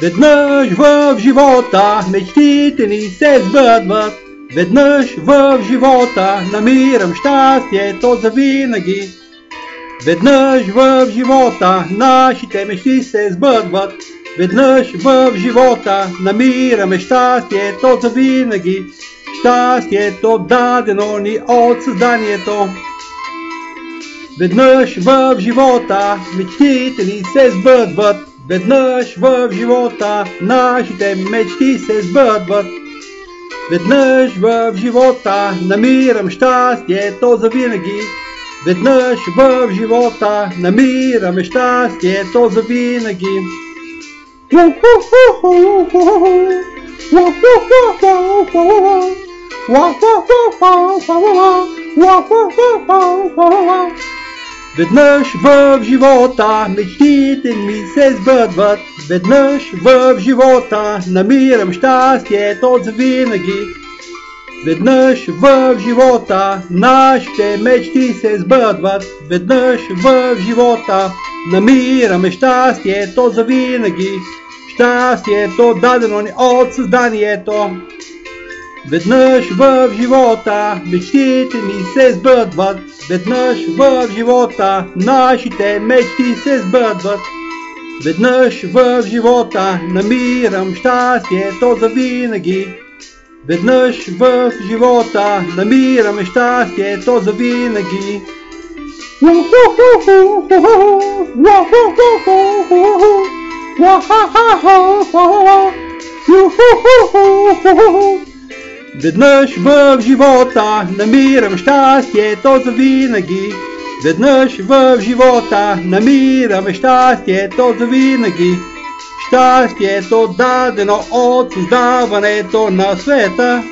Веднъж в живота мечтите ни се сбъдват. Веднъж в живота намирам щастието завинаги. Веднъж в живота нашите мечти се сбъдват. Веднъж в живота намираме щастието завинаги. Щастието дадено ни от създанието. Веднъж в живота мечтите ни се сбъдват. Веднъж в живота нашите мечти се сбъдват. Веднъж в живота намирам щастието завинаги. Веднъж в живота намираме щастието завинаги. Веднъж в живота мечтите ми се сбъдват. Веднъж в живота намирам щастието завинаги. Веднъж в живота нашите мечти се сбъдват. Веднъж в живота намираме щастието завинаги. Щастието дадено ни от създанието. Веднъж в живота мечтите ми се сбъдват. Веднъж в живота нашите мечти се сбъдват. Веднъж в живота намирам щастието завинаги. Веднъж в живота намираме щастието завинаги. Веднъж в живота намирам щастието завинаги. Веднъж в живота намираме щастието завинаги. Щастието дадено от създаването на света.